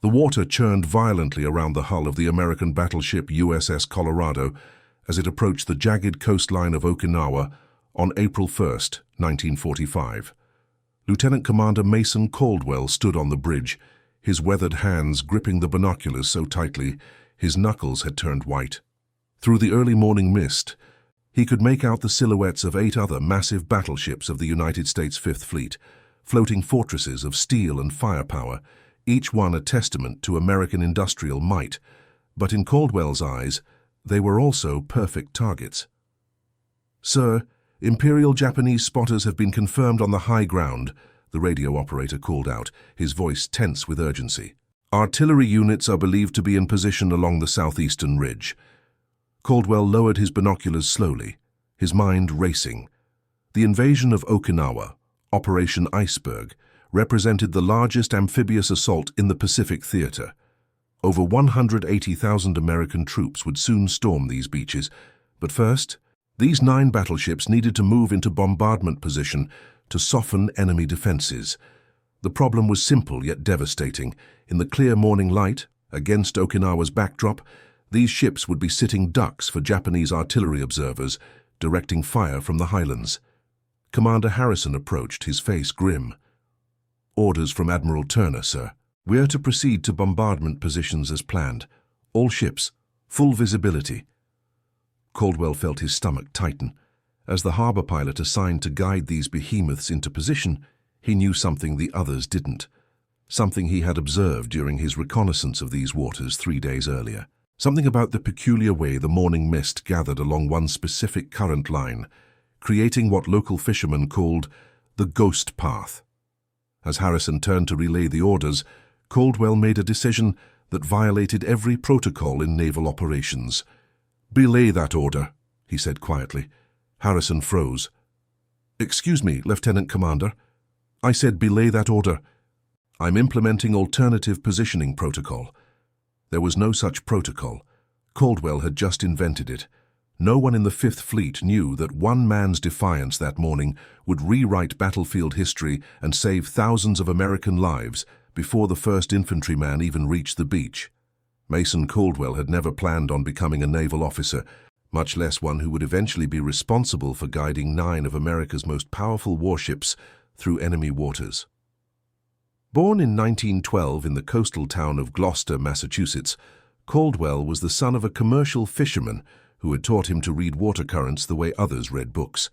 The water churned violently around the hull of the American battleship USS Colorado as it approached the jagged coastline of Okinawa on April 1, 1945. Lieutenant Commander Mason Caldwell stood on the bridge, his weathered hands gripping the binoculars so tightly his knuckles had turned white. Through the early morning mist, he could make out the silhouettes of 8 other massive battleships of the United States Fifth Fleet, floating fortresses of steel and firepower, each one a testament to American industrial might. But in Caldwell's eyes, they were also perfect targets. "Sir, Imperial Japanese spotters have been confirmed on the high ground," the radio operator called out, his voice tense with urgency. "Artillery units are believed to be in position along the southeastern ridge." Caldwell lowered his binoculars slowly, his mind racing. The invasion of Okinawa, Operation Iceberg, represented the largest amphibious assault in the Pacific theater. Over 180,000 American troops would soon storm these beaches, but first, these 9 battleships needed to move into bombardment position to soften enemy defenses. The problem was simple yet devastating. In the clear morning light, against Okinawa's backdrop, these ships would be sitting ducks for Japanese artillery observers, directing fire from the highlands. Commander Harrison approached, his face grim. "Orders from Admiral Turner, sir. We are to proceed to bombardment positions as planned. All ships, full visibility." Caldwell felt his stomach tighten. As the harbor pilot assigned to guide these behemoths into position, he knew something the others didn't. Something he had observed during his reconnaissance of these waters 3 days earlier. Something about the peculiar way the morning mist gathered along one specific current line, creating what local fishermen called the ghost path. As Harrison turned to relay the orders, Caldwell made a decision that violated every protocol in naval operations. "Belay that order," he said quietly. Harrison froze. "Excuse me, Lieutenant Commander. I said belay that order. I'm implementing alternative positioning protocol." There was no such protocol. Caldwell had just invented it. No one in the Fifth Fleet knew that one man's defiance that morning would rewrite battlefield history and save thousands of American lives before the first infantryman even reached the beach. Mason Caldwell had never planned on becoming a naval officer, much less one who would eventually be responsible for guiding 9 of America's most powerful warships through enemy waters. Born in 1912 in the coastal town of Gloucester, Massachusetts, Caldwell was the son of a commercial fisherman who had taught him to read water currents the way others read books.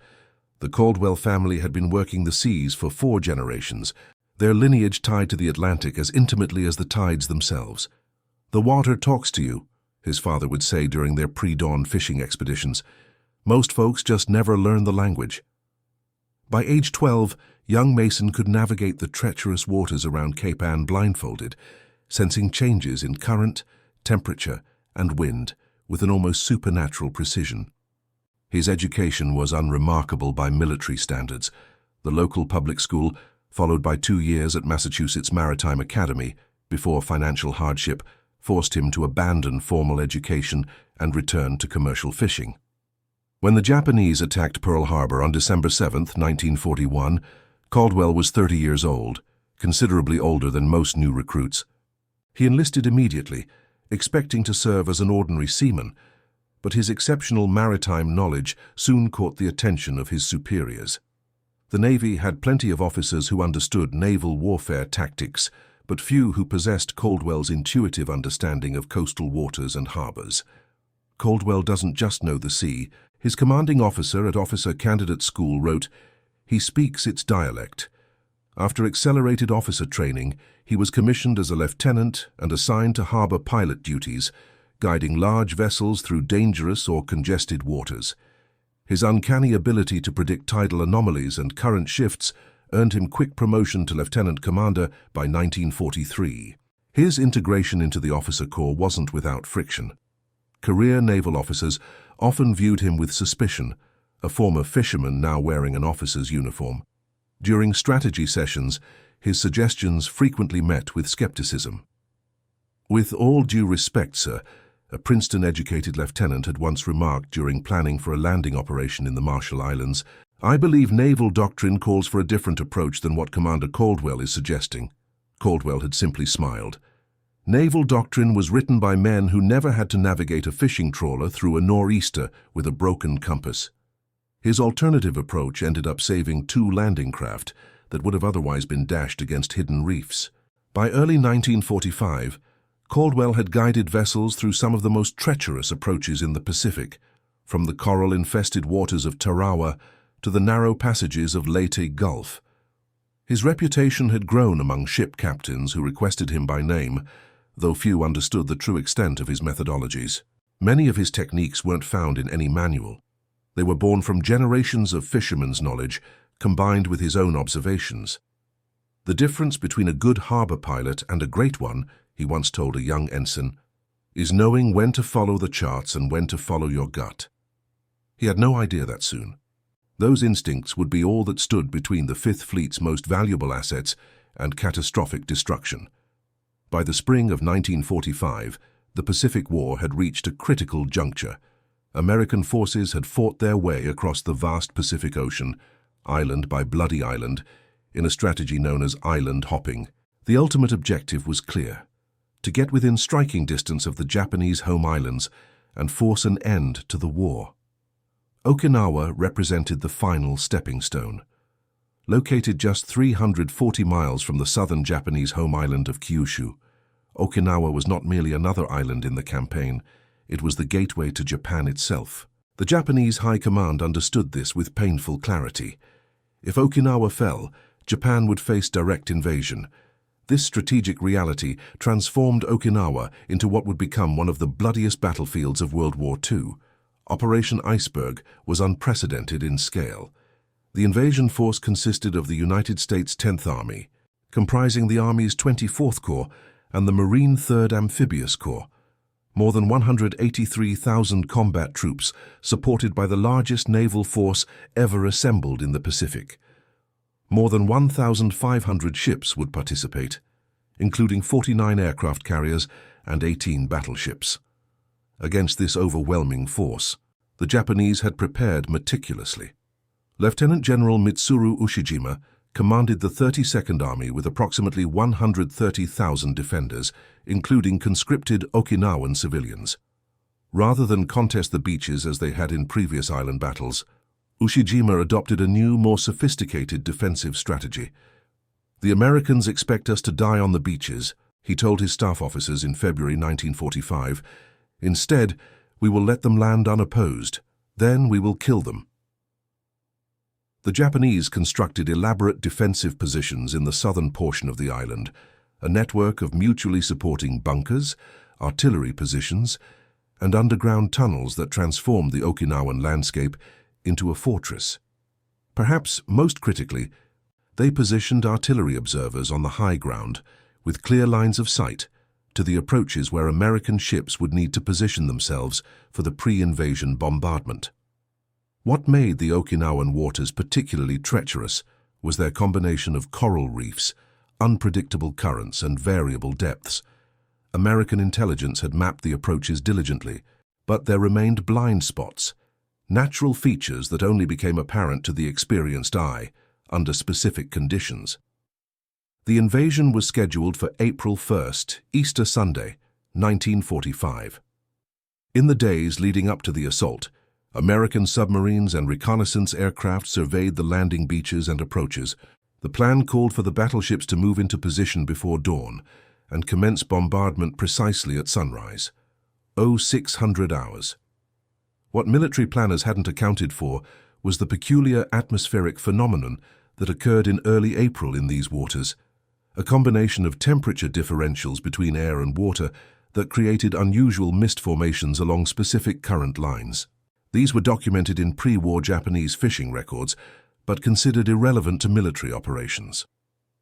The Caldwell family had been working the seas for 4 generations, their lineage tied to the Atlantic as intimately as the tides themselves. "The water talks to you," his father would say during their pre-dawn fishing expeditions. "Most folks just never learn the language." By age 12, young Mason could navigate the treacherous waters around Cape Ann blindfolded, sensing changes in current, temperature, and wind with an almost supernatural precision. His education was unremarkable by military standards. The local public school, followed by 2 years at Massachusetts Maritime Academy, before financial hardship forced him to abandon formal education and return to commercial fishing. When the Japanese attacked Pearl Harbor on December 7, 1941, Caldwell was 30 years old, considerably older than most new recruits. He enlisted immediately, expecting to serve as an ordinary seaman, but his exceptional maritime knowledge soon caught the attention of his superiors. The Navy had plenty of officers who understood naval warfare tactics, but few who possessed Caldwell's intuitive understanding of coastal waters and harbors. "Caldwell doesn't just know the sea," his commanding officer at Officer Candidate School wrote, "He speaks its dialect." After accelerated officer training, he was commissioned as a lieutenant and assigned to harbor pilot duties, guiding large vessels through dangerous or congested waters. His uncanny ability to predict tidal anomalies and current shifts earned him quick promotion to lieutenant commander by 1943. His integration into the officer corps wasn't without friction. Career naval officers often viewed him with suspicion, a former fisherman now wearing an officer's uniform. During strategy sessions, his suggestions frequently met with skepticism. "With all due respect, sir," a Princeton-educated lieutenant had once remarked during planning for a landing operation in the Marshall Islands, "I believe naval doctrine calls for a different approach than what Commander Caldwell is suggesting." Caldwell had simply smiled. Naval doctrine was written by men who never had to navigate a fishing trawler through a nor'easter with a broken compass. His alternative approach ended up saving 2 landing craft that would have otherwise been dashed against hidden reefs. By early 1945, Caldwell had guided vessels through some of the most treacherous approaches in the Pacific, from the coral-infested waters of Tarawa to the narrow passages of Leyte Gulf. His reputation had grown among ship captains who requested him by name, though few understood the true extent of his methodologies. Many of his techniques weren't found in any manual. They were born from generations of fishermen's knowledge combined with his own observations. The difference between a good harbor pilot and a great one, he once told a young ensign, is knowing when to follow the charts and when to follow your gut. He had no idea that soon. Those instincts would be all that stood between the Fifth Fleet's most valuable assets and catastrophic destruction. By the spring of 1945, the Pacific War had reached a critical juncture. American forces had fought their way across the vast Pacific Ocean, island by bloody island, in a strategy known as island hopping. The ultimate objective was clear: to get within striking distance of the Japanese home islands and force an end to the war. Okinawa represented the final stepping stone. Located just 340 miles from the southern Japanese home island of Kyushu, Okinawa was not merely another island in the campaign, it was the gateway to Japan itself. The Japanese High Command understood this with painful clarity. If Okinawa fell, Japan would face direct invasion. This strategic reality transformed Okinawa into what would become one of the bloodiest battlefields of World War II. Operation Iceberg was unprecedented in scale. The invasion force consisted of the United States 10th Army, comprising the Army's 24th Corps and the Marine 3rd Amphibious Corps. More than 183,000 combat troops supported by the largest naval force ever assembled in the Pacific. More than 1,500 ships would participate, including 49 aircraft carriers and 18 battleships. Against this overwhelming force, the Japanese had prepared meticulously. Lieutenant General Mitsuru Ushijima commanded the 32nd Army with approximately 130,000 defenders, including conscripted Okinawan civilians. Rather than contest the beaches as they had in previous island battles, Ushijima adopted a new, more sophisticated defensive strategy. "The Americans expect us to die on the beaches," he told his staff officers in February 1945. "Instead, we will let them land unopposed. Then we will kill them." The Japanese constructed elaborate defensive positions in the southern portion of the island, a network of mutually supporting bunkers, artillery positions, and underground tunnels that transformed the Okinawan landscape into a fortress. Perhaps most critically, they positioned artillery observers on the high ground, with clear lines of sight, to the approaches where American ships would need to position themselves for the pre-invasion bombardment. What made the Okinawan waters particularly treacherous was their combination of coral reefs, unpredictable currents, and variable depths. American intelligence had mapped the approaches diligently, but there remained blind spots, natural features that only became apparent to the experienced eye under specific conditions. The invasion was scheduled for April 1st, Easter Sunday, 1945. In the days leading up to the assault, American submarines and reconnaissance aircraft surveyed the landing beaches and approaches. The plan called for the battleships to move into position before dawn and commence bombardment precisely at sunrise. 0600 hours. What military planners hadn't accounted for was the peculiar atmospheric phenomenon that occurred in early April in these waters, a combination of temperature differentials between air and water that created unusual mist formations along specific current lines. These were documented in pre-war Japanese fishing records, but considered irrelevant to military operations.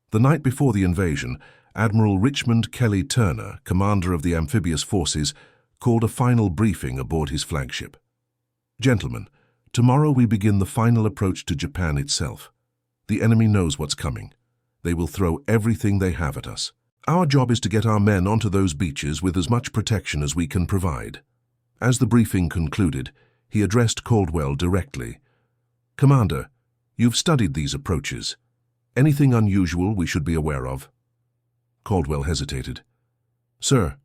The night before the invasion, Admiral Richmond Kelly Turner, commander of the amphibious forces, called a final briefing aboard his flagship. "Gentlemen, tomorrow we begin the final approach to Japan itself. The enemy knows what's coming. They will throw everything they have at us. Our job is to get our men onto those beaches with as much protection as we can provide." As the briefing concluded, he addressed Caldwell directly. "Commander, you've studied these approaches. Anything unusual we should be aware of?" Caldwell hesitated. Sir,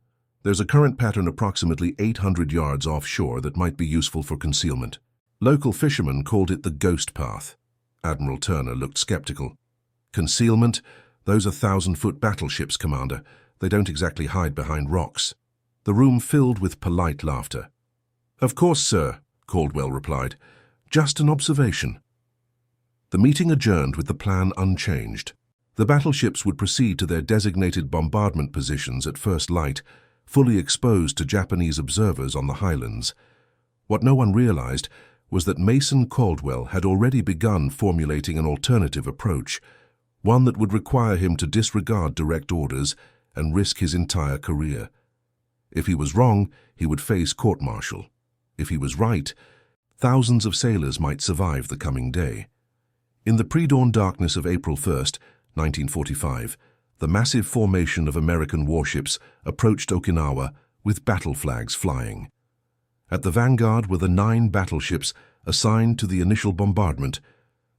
there's a current pattern approximately 800 yards offshore that might be useful for concealment. Local fishermen called it the ghost path. Admiral Turner looked skeptical. Concealment? Those are 1,000-foot battleships, Commander. They don't exactly hide behind rocks. The room filled with polite laughter. Of course, sir, Caldwell replied. Just an observation. The meeting adjourned with the plan unchanged. The battleships would proceed to their designated bombardment positions at first light, fully exposed to Japanese observers on the highlands. What no one realized was that Mason Caldwell had already begun formulating an alternative approach, one that would require him to disregard direct orders and risk his entire career. If he was wrong, he would face court-martial. If he was right, thousands of sailors might survive the coming day. In the pre-dawn darkness of April 1st, 1945, the massive formation of American warships approached Okinawa with battle flags flying. At the vanguard were the 9 battleships assigned to the initial bombardment: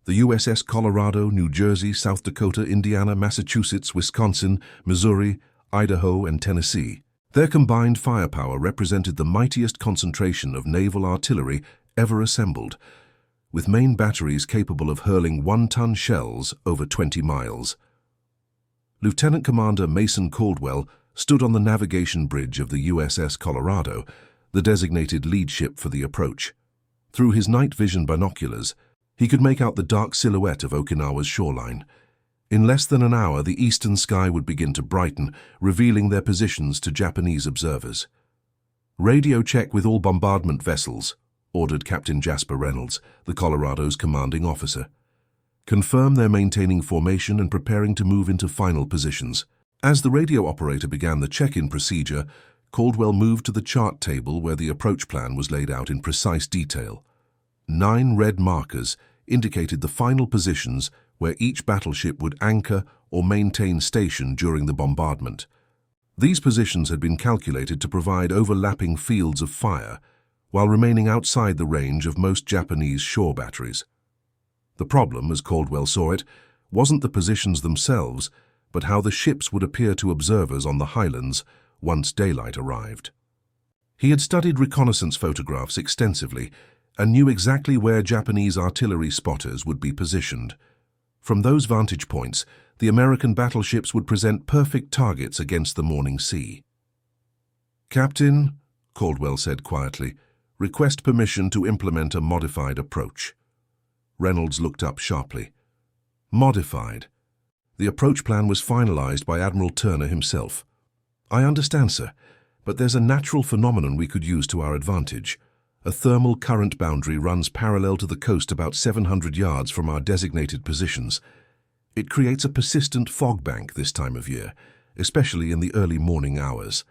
the USS Colorado, New Jersey, South Dakota, Indiana, Massachusetts, Wisconsin, Missouri, Idaho, and Tennessee. Their combined firepower represented the mightiest concentration of naval artillery ever assembled, with main batteries capable of hurling 1-ton shells over 20 miles. Lieutenant Commander Mason Caldwell stood on the navigation bridge of the USS Colorado, the designated lead ship for the approach. Through his night vision binoculars, he could make out the dark silhouette of Okinawa's shoreline. In less than an hour, the eastern sky would begin to brighten, revealing their positions to Japanese observers. "Radio check with all bombardment vessels," ordered Captain Jasper Reynolds, the Colorado's commanding officer. "Confirm they're maintaining formation and preparing to move into final positions." As the radio operator began the check-in procedure, Caldwell moved to the chart table where the approach plan was laid out in precise detail. 9 red markers indicated the final positions where each battleship would anchor or maintain station during the bombardment. These positions had been calculated to provide overlapping fields of fire, while remaining outside the range of most Japanese shore batteries. The problem, as Caldwell saw it, wasn't the positions themselves, but how the ships would appear to observers on the highlands once daylight arrived. He had studied reconnaissance photographs extensively and knew exactly where Japanese artillery spotters would be positioned. From those vantage points, the American battleships would present perfect targets against the morning sea. "Captain," Caldwell said quietly, "request permission to implement a modified approach." Reynolds looked up sharply. Modified? The approach plan was finalized by Admiral Turner himself. "I understand, sir, but there's a natural phenomenon we could use to our advantage. A thermal current boundary runs parallel to the coast about 700 yards from our designated positions. It creates a persistent fog bank this time of year, especially in the early morning hours.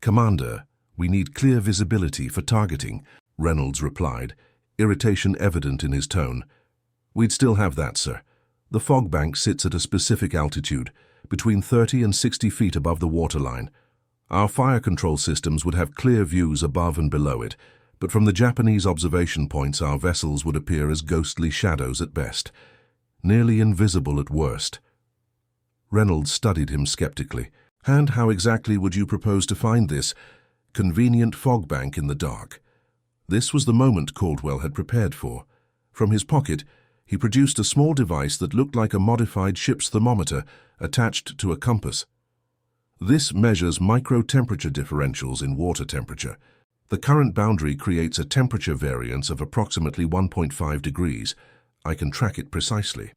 Commander, we need clear visibility for targeting," Reynolds replied, irritation evident in his tone. "We'd still have that, sir. The fog bank sits at a specific altitude, between 30 and 60 feet above the waterline. Our fire control systems would have clear views above and below it, but from the Japanese observation points our vessels would appear as ghostly shadows at best, nearly invisible at worst." Reynolds studied him skeptically. "And how exactly would you propose to find this convenient fog bank in the dark?" This was the moment Caldwell had prepared for. From his pocket, he produced a small device that looked like a modified ship's thermometer attached to a compass. This measures micro-temperature differentials in water temperature. The current boundary creates a temperature variance of approximately 1.5 degrees. I can track it precisely.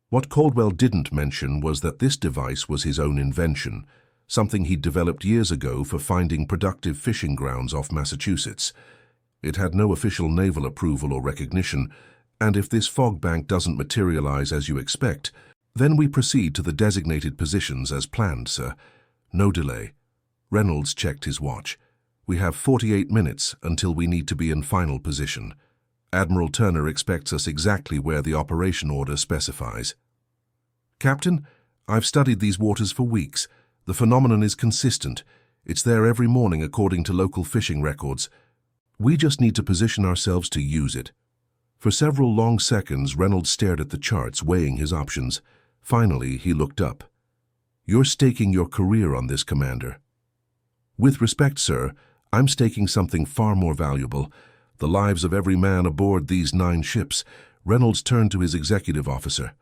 What Caldwell didn't mention was that this device was his own invention, something he'd developed years ago for finding productive fishing grounds off Massachusetts. It had no official naval approval or recognition, and if this fog bank doesn't materialize as you expect, then we proceed to the designated positions as planned, sir. No delay." Reynolds checked his watch. "We have 48 minutes until we need to be in final position. Admiral Turner expects us exactly where the operation order specifies." "Captain, I've studied these waters for weeks. The phenomenon is consistent. It's there every morning according to local fishing records. We just need to position ourselves to use it." For several long seconds, Reynolds stared at the charts, weighing his options. Finally, he looked up. "You're staking your career on this, Commander. With respect, sir, I'm staking something far more valuable. The lives of every man aboard these 9 ships. Reynolds turned to his executive officer.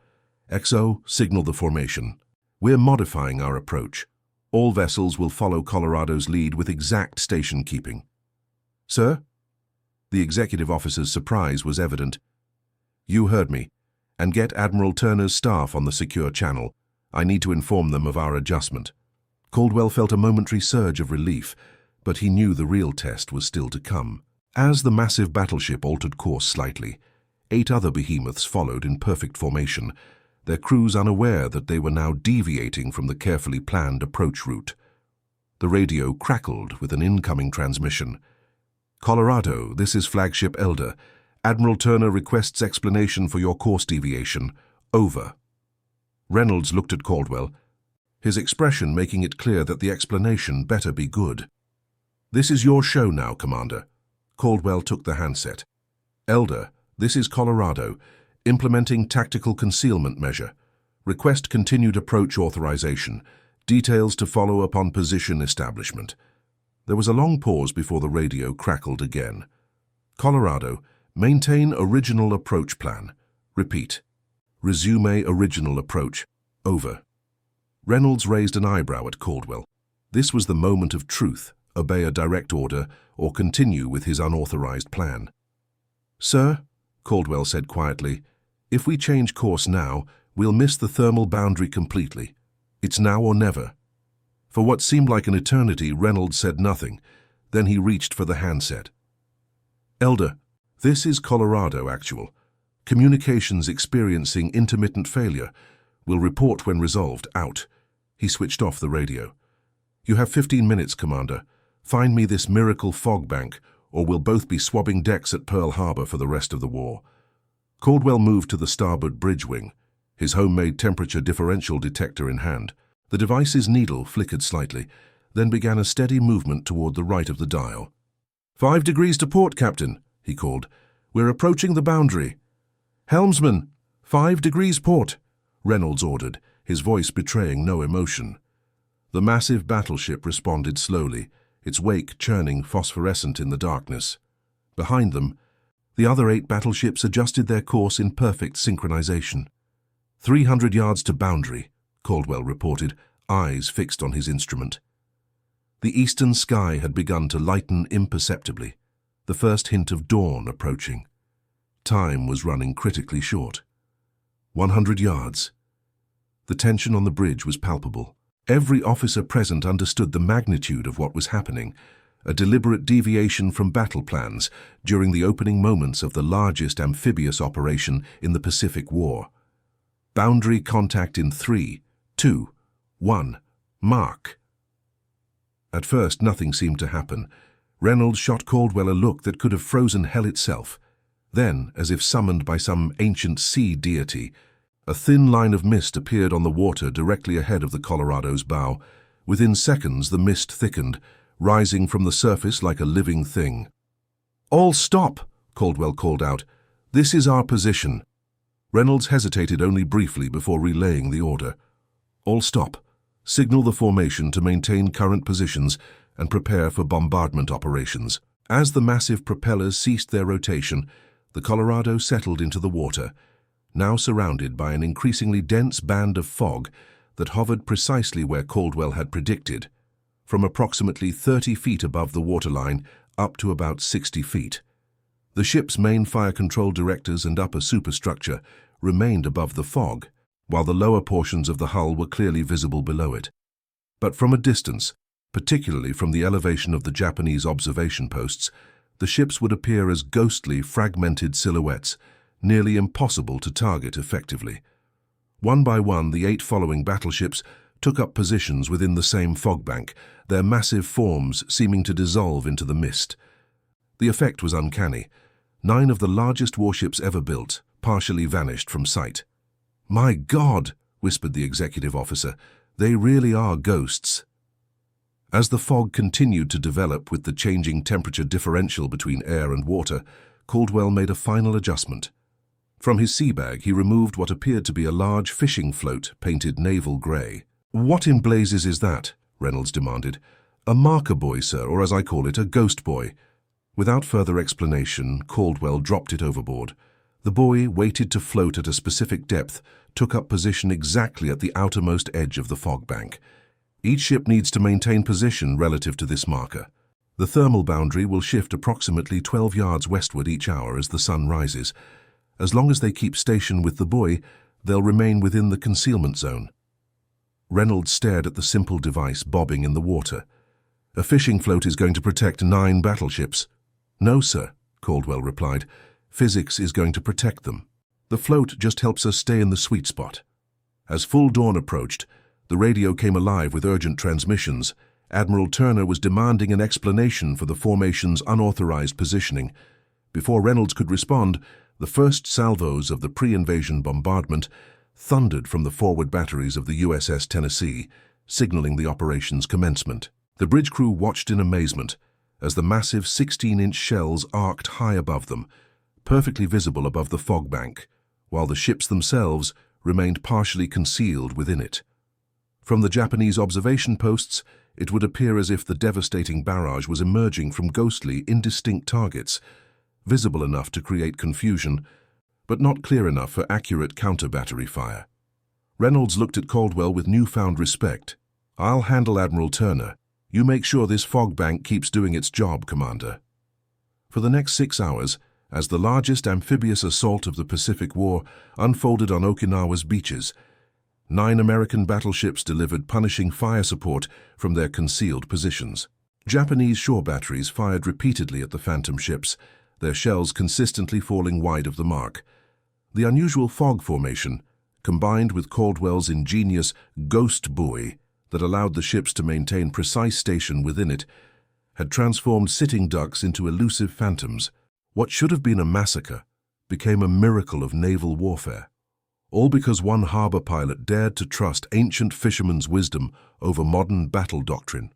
XO, signal the formation. We're modifying our approach. All vessels will follow Colorado's lead with exact station keeping. Sir? The executive officer's surprise was evident. You heard me. And get Admiral Turner's staff on the secure channel. I need to inform them of our adjustment. Caldwell felt a momentary surge of relief, but he knew the real test was still to come. As the massive battleship altered course slightly, 8 other behemoths followed in perfect formation, their crews unaware that they were now deviating from the carefully planned approach route. The radio crackled with an incoming transmission. Colorado, this is Flagship Elder. Admiral Turner requests explanation for your course deviation. Over. Reynolds looked at Caldwell, his expression making it clear that the explanation better be good. This is your show now, Commander. Caldwell took the handset. Elder, this is Colorado, implementing tactical concealment measure. Request continued approach authorization. Details to follow upon position establishment. There was a long pause before the radio crackled again. Colorado, maintain original approach plan. Repeat. Resume original approach. Over. Reynolds raised an eyebrow at Caldwell. This was the moment of truth. Obey a direct order or continue with his unauthorized plan. Sir, Caldwell said quietly, if we change course now, we'll miss the thermal boundary completely. It's now or never. For what seemed like an eternity, Reynolds said nothing. Then he reached for the handset. Elder, this is Colorado Actual. Communications experiencing intermittent failure. Will report when resolved. Out. He switched off the radio. You have 15 minutes, Commander. Find me this miracle fog bank, or we'll both be swabbing decks at Pearl Harbor for the rest of the war. Caldwell moved to the starboard bridge wing, his homemade temperature differential detector in hand. The device's needle flickered slightly, then began a steady movement toward the right of the dial. 5 degrees to port, Captain, he called. We're approaching the boundary. Helmsman, 5 degrees port, Reynolds ordered, his voice betraying no emotion. The massive battleship responded slowly, its wake churning phosphorescent in the darkness. Behind them, the other 8 battleships adjusted their course in perfect synchronization. 300 yards to boundary, Caldwell reported, eyes fixed on his instrument. The eastern sky had begun to lighten imperceptibly, the first hint of dawn approaching. Time was running critically short. 100 yards. The tension on the bridge was palpable. Every officer present understood the magnitude of what was happening, a deliberate deviation from battle plans during the opening moments of the largest amphibious operation in the Pacific War. Boundary contact in 3, 2, 1, mark. At first, nothing seemed to happen. Reynolds shot Caldwell a look that could have frozen hell itself. Then, as if summoned by some ancient sea deity, a thin line of mist appeared on the water directly ahead of the Colorado's bow. Within seconds, the mist thickened, rising from the surface like a living thing. All stop, Caldwell called out. This is our position. Reynolds hesitated only briefly before relaying the order. All stop. Signal the formation to maintain current positions and prepare for bombardment operations. As the massive propellers ceased their rotation, the Colorado settled into the water, now surrounded by an increasingly dense band of fog that hovered precisely where Caldwell had predicted, from approximately 30 feet above the waterline up to about 60 feet. The ship's main fire control directors and upper superstructure remained above the fog, while the lower portions of the hull were clearly visible below it. But from a distance, particularly from the elevation of the Japanese observation posts, the ships would appear as ghostly, fragmented silhouettes, nearly impossible to target effectively. One by one, the 8 following battleships took up positions within the same fog bank, their massive forms seeming to dissolve into the mist. The effect was uncanny. 9 of the largest warships ever built partially vanished from sight. "My God," whispered the executive officer, "they really are ghosts." As the fog continued to develop with the changing temperature differential between air and water, Caldwell made a final adjustment. From his sea bag, he removed what appeared to be a large fishing float painted naval grey. "What in blazes is that?" Reynolds demanded. A marker buoy, sir, or as I call it, a ghost buoy. Without further explanation, Caldwell dropped it overboard. The buoy, weighted to float at a specific depth, took up position exactly at the outermost edge of the fog bank. Each ship needs to maintain position relative to this marker. The thermal boundary will shift approximately 12 yards westward each hour as the sun rises. As long as they keep station with the buoy, they'll remain within the concealment zone. Reynolds stared at the simple device bobbing in the water. A fishing float is going to protect 9 battleships. No, sir, Caldwell replied. Physics is going to protect them. The float just helps us stay in the sweet spot. As full dawn approached, the radio came alive with urgent transmissions. Admiral Turner was demanding an explanation for the formation's unauthorized positioning. Before Reynolds could respond, the first salvos of the pre-invasion bombardment thundered from the forward batteries of the USS Tennessee, signaling the operation's commencement. The bridge crew watched in amazement as the massive 16-inch shells arced high above them, perfectly visible above the fog bank, while the ships themselves remained partially concealed within it. From the Japanese observation posts, it would appear as if the devastating barrage was emerging from ghostly, indistinct targets, visible enough to create confusion, but not clear enough for accurate counter-battery fire. Reynolds looked at Caldwell with newfound respect. "I'll handle Admiral Turner. You make sure this fog bank keeps doing its job, Commander." For the next 6 hours, as the largest amphibious assault of the Pacific War unfolded on Okinawa's beaches, 9 American battleships delivered punishing fire support from their concealed positions. Japanese shore batteries fired repeatedly at the Phantom ships, their shells consistently falling wide of the mark. The unusual fog formation, combined with Caldwell's ingenious ghost buoy that allowed the ships to maintain precise station within it, had transformed sitting ducks into elusive phantoms. What should have been a massacre became a miracle of naval warfare, all because one harbor pilot dared to trust ancient fishermen's wisdom over modern battle doctrine.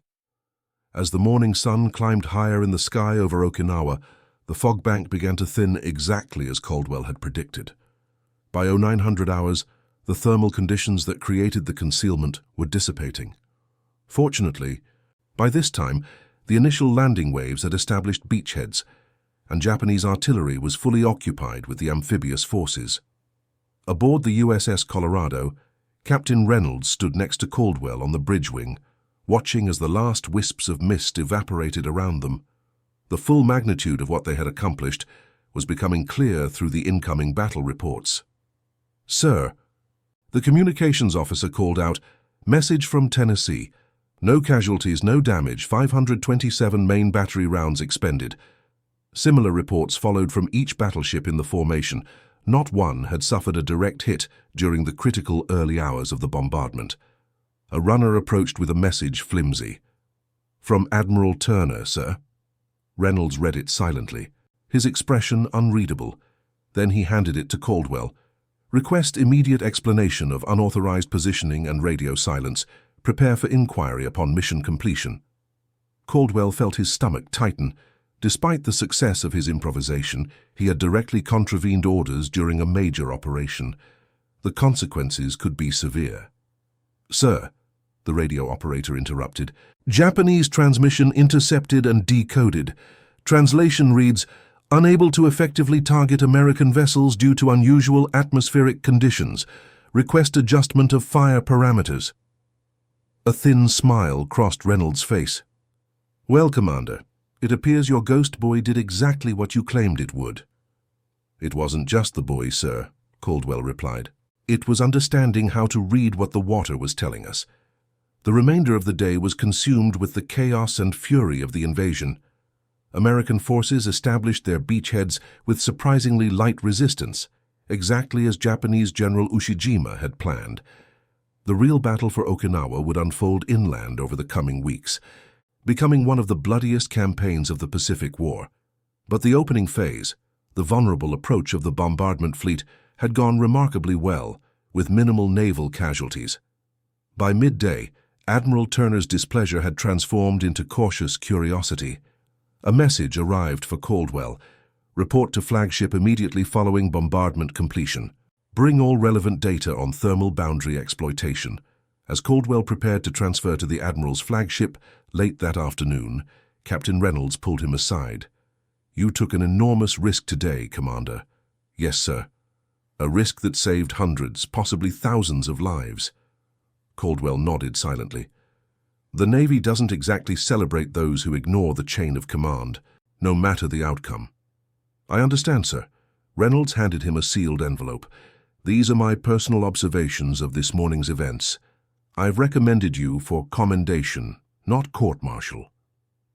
As the morning sun climbed higher in the sky over Okinawa, the fog bank began to thin exactly as Caldwell had predicted. By 0900 hours, the thermal conditions that created the concealment were dissipating. Fortunately, by this time, the initial landing waves had established beachheads, and Japanese artillery was fully occupied with the amphibious forces. Aboard the USS Colorado, Captain Reynolds stood next to Caldwell on the bridge wing, watching as the last wisps of mist evaporated around them. The full magnitude of what they had accomplished was becoming clear through the incoming battle reports. "Sir," the communications officer called out, "Message from Tennessee. No casualties, no damage, 527 main battery rounds expended." Similar reports followed from each battleship in the formation. Not one had suffered a direct hit during the critical early hours of the bombardment. A runner approached with a message flimsy. "From Admiral Turner, sir." Reynolds read it silently, his expression unreadable. Then he handed it to Caldwell. "Request immediate explanation of unauthorized positioning and radio silence. Prepare for inquiry upon mission completion." Caldwell felt his stomach tighten. Despite the success of his improvisation, he had directly contravened orders during a major operation. The consequences could be severe. "Sir," the radio operator interrupted, "Japanese transmission intercepted and decoded. Translation reads, 'Unable to effectively target American vessels due to unusual atmospheric conditions. Request adjustment of fire parameters.'" A thin smile crossed Reynolds' face. "Well, Commander, it appears your ghost buoy did exactly what you claimed it would." "It wasn't just the buoy, sir," Caldwell replied. "It was understanding how to read what the water was telling us. The remainder of the day was consumed with the chaos and fury of the invasion. American forces established their beachheads with surprisingly light resistance, exactly as Japanese General Ushijima had planned. The real battle for Okinawa would unfold inland over the coming weeks, becoming one of the bloodiest campaigns of the Pacific War. But the opening phase, the vulnerable approach of the bombardment fleet, had gone remarkably well, with minimal naval casualties. By midday, Admiral Turner's displeasure had transformed into cautious curiosity. A message arrived for Caldwell. "Report to flagship immediately following bombardment completion. Bring all relevant data on thermal boundary exploitation." As Caldwell prepared to transfer to the Admiral's flagship, Late that afternoon, Captain Reynolds pulled him aside. "You took an enormous risk today, Commander." "Yes, sir. A risk that saved hundreds, possibly thousands of lives." Caldwell nodded silently. "The Navy doesn't exactly celebrate those who ignore the chain of command, no matter the outcome." "I understand, sir." Reynolds handed him a sealed envelope. "These are my personal observations of this morning's events. I've recommended you for commendation, not court-martial."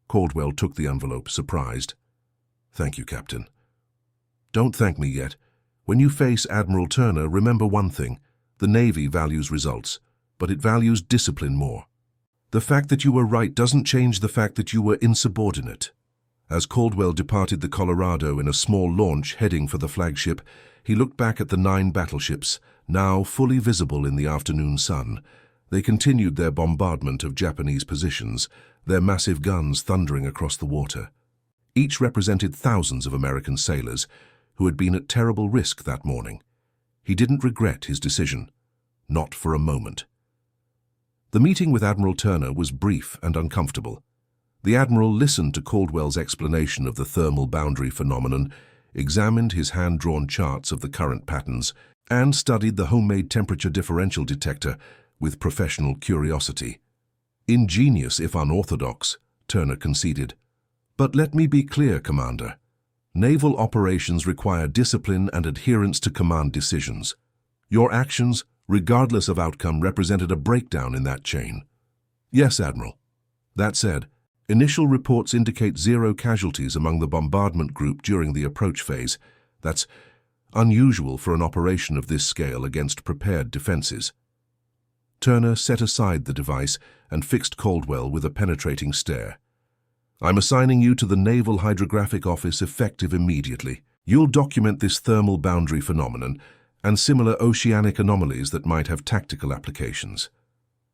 Caldwell took the envelope, surprised. "Thank you, Captain." "Don't thank me yet. When you face Admiral Turner, remember one thing. The Navy values results, but it values discipline more. The fact that you were right doesn't change the fact that you were insubordinate." As Caldwell departed the Colorado in a small launch heading for the flagship, he looked back at the 9 battleships, now fully visible in the afternoon sun. They continued their bombardment of Japanese positions, their massive guns thundering across the water. Each represented thousands of American sailors who had been at terrible risk that morning. He didn't regret his decision, not for a moment. The meeting with Admiral Turner was brief and uncomfortable. The Admiral listened to Caldwell's explanation of the thermal boundary phenomenon, examined his hand-drawn charts of the current patterns, and studied the homemade temperature differential detector with professional curiosity. "Ingenious if unorthodox," Turner conceded. "But let me be clear, Commander. Naval operations require discipline and adherence to command decisions. Your actions, regardless of outcome, represented a breakdown in that chain." "Yes, Admiral." That said, initial reports indicate 0 casualties among the bombardment group during the approach phase. That's unusual for an operation of this scale against prepared defenses. Turner set aside the device and fixed Caldwell with a penetrating stare. "I'm assigning you to the Naval Hydrographic Office effective immediately. You'll document this thermal boundary phenomenon and similar oceanic anomalies that might have tactical applications.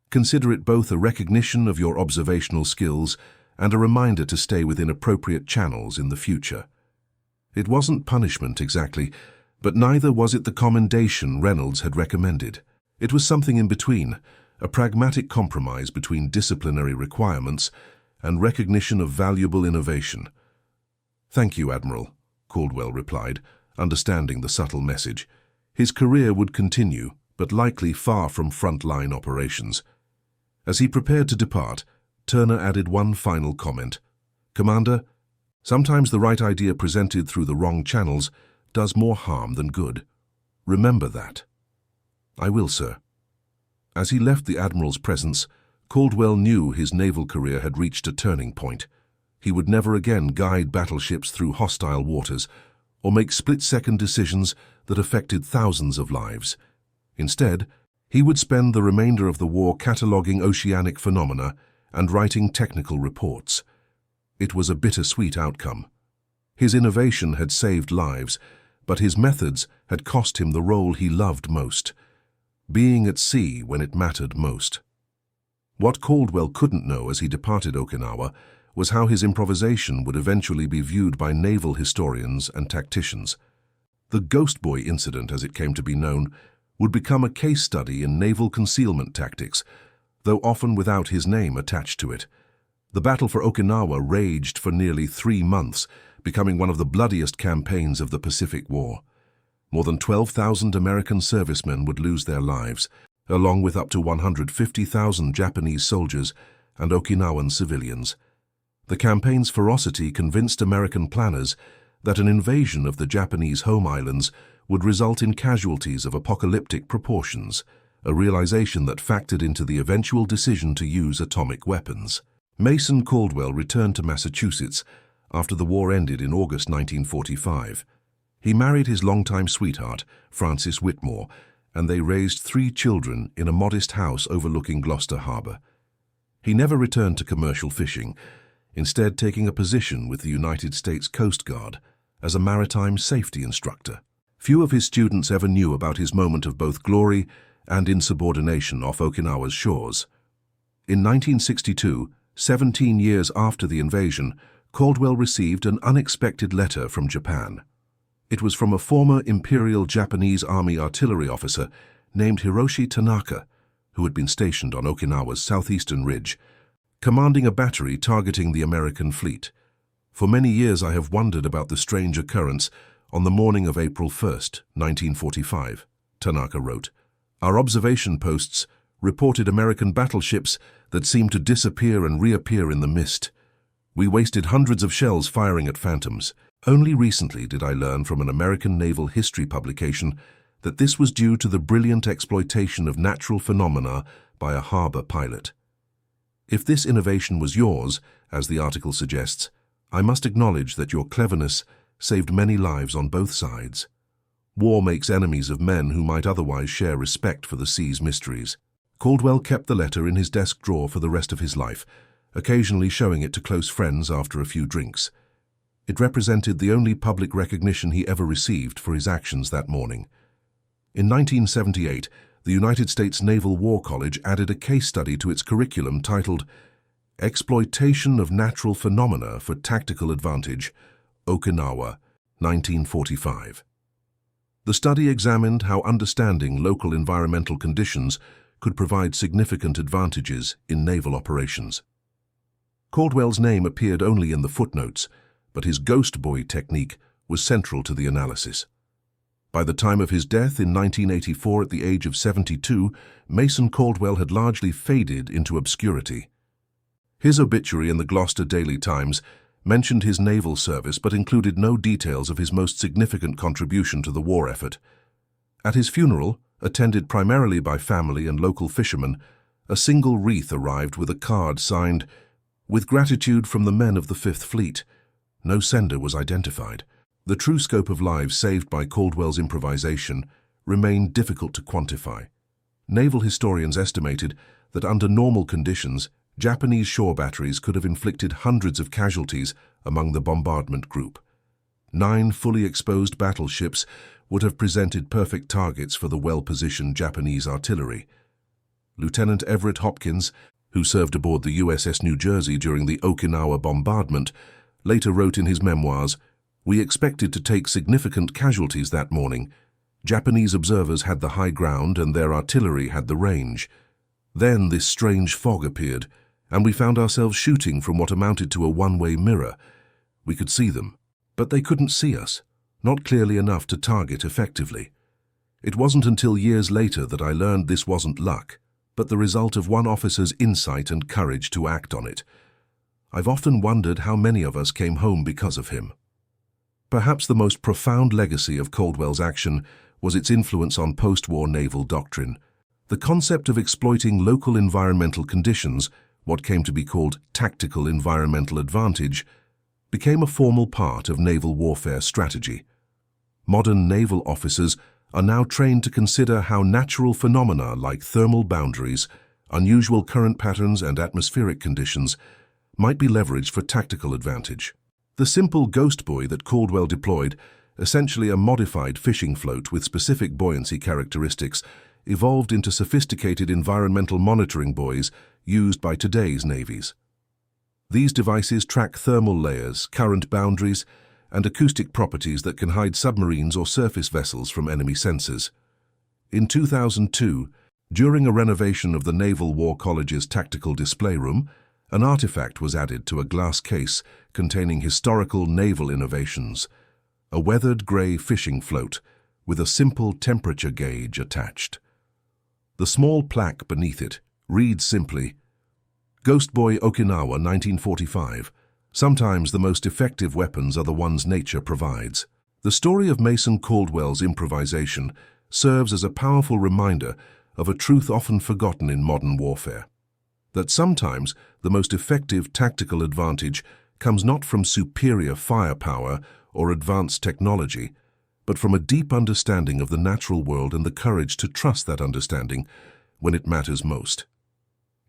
Consider it both a recognition of your observational skills and a reminder to stay within appropriate channels in the future." It wasn't punishment exactly, but neither was it the commendation Reynolds had recommended. It was something in between, a pragmatic compromise between disciplinary requirements and recognition of valuable innovation. "Thank you, Admiral," Caldwell replied, understanding the subtle message. His career would continue, but likely far from front-line operations. As he prepared to depart, Turner added one final comment. "Commander, sometimes the right idea presented through the wrong channels does more harm than good. Remember that." "I will, sir." As he left the Admiral's presence, Caldwell knew his naval career had reached a turning point. He would never again guide battleships through hostile waters or make split-second decisions that affected thousands of lives. Instead, he would spend the remainder of the war cataloging oceanic phenomena and writing technical reports. It was a bittersweet outcome. His innovation had saved lives, but his methods had cost him the role he loved most, being at sea when it mattered most. What Caldwell couldn't know as he departed Okinawa was how his improvisation would eventually be viewed by naval historians and tacticians. The Ghost Buoy incident, as it came to be known, would become a case study in naval concealment tactics, though often without his name attached to it. The battle for Okinawa raged for nearly 3 months, becoming one of the bloodiest campaigns of the Pacific War. More than 12,000 American servicemen would lose their lives, along with up to 150,000 Japanese soldiers and Okinawan civilians. The campaign's ferocity convinced American planners that an invasion of the Japanese home islands would result in casualties of apocalyptic proportions, a realization that factored into the eventual decision to use atomic weapons. Mason Caldwell returned to Massachusetts after the war ended in August 1945. He married his longtime sweetheart, Frances Whitmore, and they raised 3 children in a modest house overlooking Gloucester Harbour. He never returned to commercial fishing, instead taking a position with the United States Coast Guard as a maritime safety instructor. Few of his students ever knew about his moment of both glory and insubordination off Okinawa's shores. In 1962, 17 years after the invasion, Caldwell received an unexpected letter from Japan. It was from a former Imperial Japanese Army artillery officer named Hiroshi Tanaka, who had been stationed on Okinawa's southeastern ridge. commanding a battery targeting the American fleet. For many years I have wondered about the strange occurrence on the morning of April 1st, 1945, Tanaka wrote. Our observation posts reported American battleships that seemed to disappear and reappear in the mist. We wasted hundreds of shells firing at phantoms. Only recently did I learn from an American naval history publication that this was due to the brilliant exploitation of natural phenomena by a Harbour pilot. If this innovation was yours, as the article suggests, I must acknowledge that your cleverness saved many lives on both sides. War makes enemies of men who might otherwise share respect for the sea's mysteries. Caldwell kept the letter in his desk drawer for the rest of his life, occasionally showing it to close friends after a few drinks. It represented the only public recognition he ever received for his actions that morning. In 1978, the United States Naval War College added a case study to its curriculum titled Exploitation of Natural Phenomena for Tactical Advantage, Okinawa, 1945. The study examined how understanding local environmental conditions could provide significant advantages in naval operations. Caldwell's name appeared only in the footnotes, but his ghost buoy technique was central to the analysis. By the time of his death in 1984 at the age of 72, Mason Caldwell had largely faded into obscurity. His obituary in the Gloucester Daily Times mentioned his naval service but included no details of his most significant contribution to the war effort. At his funeral, attended primarily by family and local fishermen, a single wreath arrived with a card signed, "With gratitude from the men of the Fifth Fleet." No sender was identified. The true scope of lives saved by Caldwell's improvisation remained difficult to quantify. Naval historians estimated that under normal conditions, Japanese shore batteries could have inflicted hundreds of casualties among the bombardment group. 9 fully exposed battleships would have presented perfect targets for the well-positioned Japanese artillery. Lieutenant Everett Hopkins, who served aboard the USS New Jersey during the Okinawa bombardment, later wrote in his memoirs, "We expected to take significant casualties that morning. Japanese observers had the high ground and their artillery had the range. Then this strange fog appeared, and we found ourselves shooting from what amounted to a one-way mirror. We could see them, but they couldn't see us, not clearly enough to target effectively. It wasn't until years later that I learned this wasn't luck, but the result of one officer's insight and courage to act on it. I've often wondered how many of us came home because of him." Perhaps the most profound legacy of Caldwell's action was its influence on post-war naval doctrine. The concept of exploiting local environmental conditions, what came to be called tactical environmental advantage, became a formal part of naval warfare strategy. Modern naval officers are now trained to consider how natural phenomena like thermal boundaries, unusual current patterns, and atmospheric conditions might be leveraged for tactical advantage. The simple ghost buoy that Caldwell deployed, essentially a modified fishing float with specific buoyancy characteristics, evolved into sophisticated environmental monitoring buoys used by today's navies. These devices track thermal layers, current boundaries, and acoustic properties that can hide submarines or surface vessels from enemy sensors. In 2002, during a renovation of the Naval War College's tactical display room, an artifact was added to a glass case containing historical naval innovations, a weathered grey fishing float with a simple temperature gauge attached. The small plaque beneath it reads simply, "Ghost Buoy Okinawa 1945. Sometimes the most effective weapons are the ones nature provides." The story of Mason Caldwell's improvisation serves as a powerful reminder of a truth often forgotten in modern warfare, that sometimes the most effective tactical advantage comes not from superior firepower or advanced technology, but from a deep understanding of the natural world and the courage to trust that understanding when it matters most.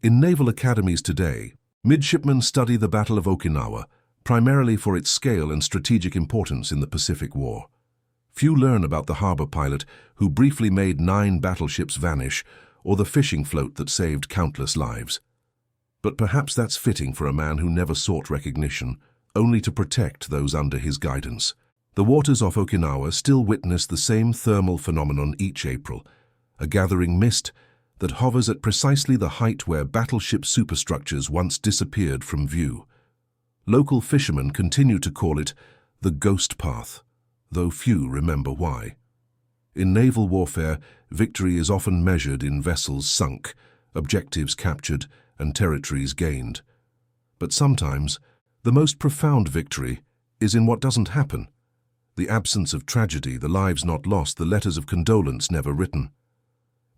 In naval academies today, midshipmen study the Battle of Okinawa, primarily for its scale and strategic importance in the Pacific War. Few learn about the Harbour pilot who briefly made 9 battleships vanish, or the fishing float that saved countless lives. But perhaps that's fitting for a man who never sought recognition, only to protect those under his guidance. The waters off Okinawa still witness the same thermal phenomenon each April, a gathering mist that hovers at precisely the height where battleship superstructures once disappeared from view. Local fishermen continue to call it the Ghost Path, though few remember why. In naval warfare, victory is often measured in vessels sunk, objectives captured, and territories gained. But sometimes, the most profound victory is in what doesn't happen. The absence of tragedy, the lives not lost, the letters of condolence never written.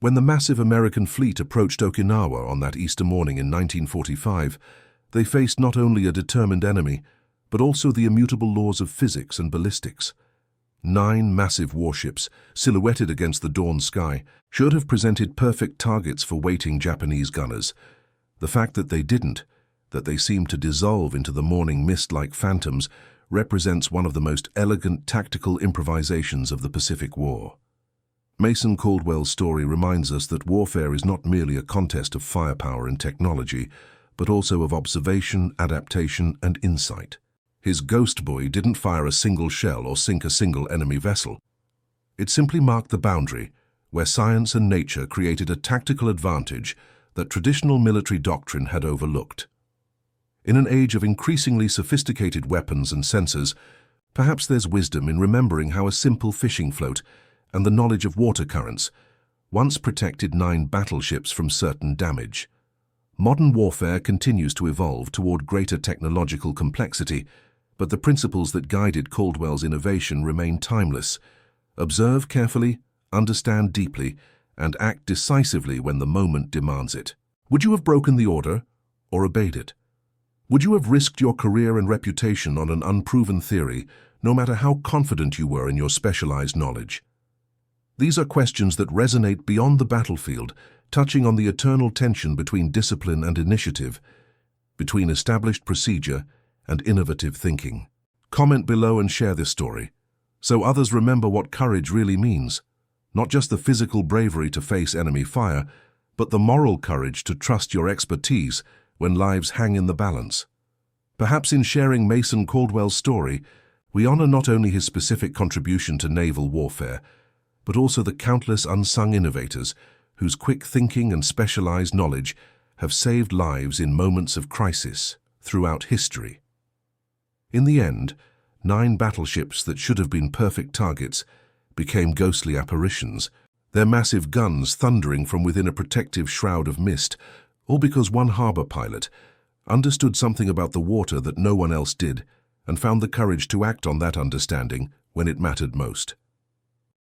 When the massive American fleet approached Okinawa on that Easter morning in 1945, they faced not only a determined enemy, but also the immutable laws of physics and ballistics. 9 massive warships, silhouetted against the dawn sky, should have presented perfect targets for waiting Japanese gunners. The fact that they didn't, that they seemed to dissolve into the morning mist like phantoms, represents one of the most elegant tactical improvisations of the Pacific War. Mason Caldwell's story reminds us that warfare is not merely a contest of firepower and technology, but also of observation, adaptation, and insight. His Ghost Buoy didn't fire a single shell or sink a single enemy vessel. It simply marked the boundary, where science and nature created a tactical advantage that traditional military doctrine had overlooked. In an age of increasingly sophisticated weapons and sensors, perhaps there's wisdom in remembering how a simple fishing float and the knowledge of water currents once protected 9 battleships from certain damage. Modern warfare continues to evolve toward greater technological complexity, but the principles that guided Caldwell's innovation remain timeless. Observe carefully, understand deeply, and act decisively when the moment demands it. Would you have broken the order or obeyed it? Would you have risked your career and reputation on an unproven theory, no matter how confident you were in your specialized knowledge? These are questions that resonate beyond the battlefield, touching on the eternal tension between discipline and initiative, between established procedure and innovative thinking. Comment below and share this story, so others remember what courage really means. Not just the physical bravery to face enemy fire, but the moral courage to trust your expertise when lives hang in the balance. Perhaps in sharing Mason Caldwell's story, we honor not only his specific contribution to naval warfare, but also the countless unsung innovators whose quick thinking and specialized knowledge have saved lives in moments of crisis throughout history. In the end, 9 battleships that should have been perfect targets became ghostly apparitions, their massive guns thundering from within a protective shroud of mist, all because one harbor pilot understood something about the water that no one else did and found the courage to act on that understanding when it mattered most.